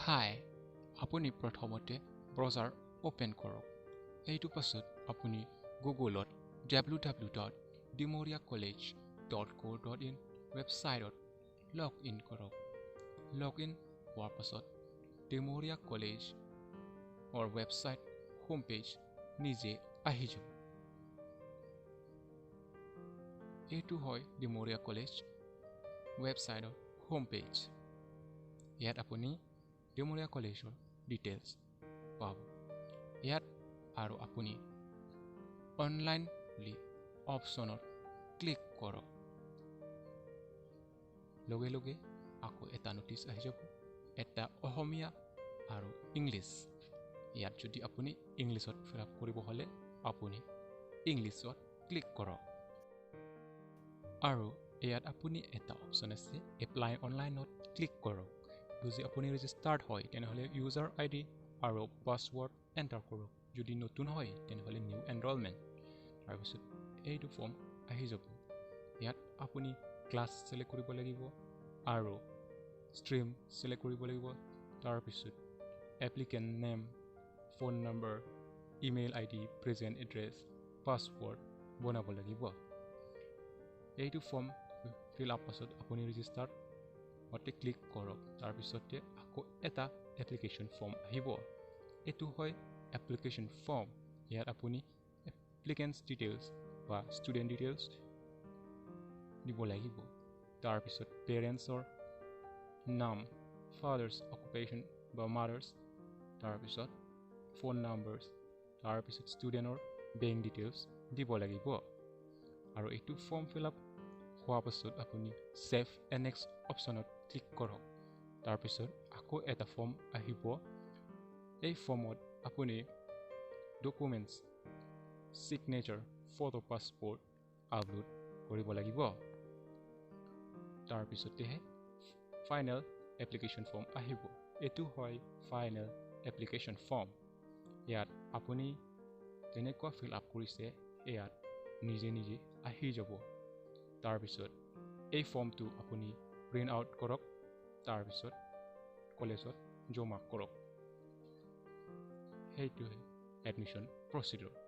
হাই আপুনি প্ৰথমতে browser open কৰক এইটো পাছত আপুনি গুগলত www.dimoriacollege.co.in ৱেবছাইটত লগ ইন কৰক লগ ইন হোৱাৰ পাছত ডিমৰিয়া কলেজৰ ৱেবছাইট হোম পেজ নিজে আহি যাব এইটো হয় ডিমৰিয়া কলেজ ৱেবছাইটৰ হোম পেজ ইয়াত আপুনি ডিমৰিয়া কলেজৰ ডিটেইলছ পাব ইয়াত আৰু আপুনি অনলাইন বুলি অপশ্যনত ক্লিক কৰক লগে লগে আকৌ এটা নটিচ আহি যাব এটা অসমীয়া আৰু ইংলিছ ইয়াত যদি আপুনি ইংলিছত ফিল আপ কৰিব হলে আপুনি ইংলিছত ক্লিক কৰক আৰু ইয়াত আপুনি এটা অপশ্যন আছে এপ্লাই অনলাইনত ক্লিক কৰক যদি আপুনি ৰেজিষ্টাৰ্ড হয় তেনেহলে ইউজাৰ আইডি আৰু পাছৱৰ্ড এণ্টাৰ কৰক যদি নতুন হয় তেনেহলে নিউ এনৰলমেণ্ট তাৰপিছত এইটো ফৰ্ম আহি যাব ইয়াত আপুনি ক্লাছ সিলেক্ট কৰিব লাগিব আৰু ষ্ট্ৰীম সিলেক্ট কৰিব লাগিব তাৰপিছত applicant name phone number email ID present address password বনাব লাগিব এইটো ফৰ্ম ফিল আপ পাছত আপুনি ৰেজিষ্টাৰ মতে ক্লিক কৰক তাৰপিছতে আকৌ এটা এপ্লিকেশ্যন ফৰ্ম আহিব এইটো হয় এপ্লিকেশ্যন ফৰ্ম ইয়াত আপুনি এপ্লিকেণ্টছ ডিটেইলছ বা ষ্টুডেণ্ট ডিটেইলছ দিব লাগিব তাৰপিছত পেৰেণ্টছৰ নাম ফাদাৰ্ছ অকুপেশ্যন বা মাদাৰ্ছ তাৰপিছত ফোন নাম্বাৰছ তাৰপিছত ষ্টুডেণ্টৰ বেংক ডিটেইলছ দিব লাগিব আৰু এইটো ফৰ্ম ফিল আপ হোৱাৰ পাছত আপুনি ছেভ এণ্ড নেক্সট অপশ্যনত ক্লিক কৰক তাৰপিছত আকৌ এটা ফৰ্ম আহিব এই ফৰ্মত আপুনি documents signature photo passport upload কৰিব লাগিব তাৰপিছতেহে ফাইনেল এপ্লিকেশ্যন ফৰ্ম আহিব এইটো হয় ফাইনেল এপ্লিকেশ্যন ফৰ্ম ইয়াত আপুনি যেনেকুৱা ফিল আপ কৰিছে ইয়াত নিজে নিজে আহি যাব তাৰপিছত এই ফৰ্মটো আপুনি প্ৰিণ্ট আউট কৰক তাৰপিছত কলেজত জমা কৰক সেইটোৱে এডমিশ্যন প্ৰচিডিউৰ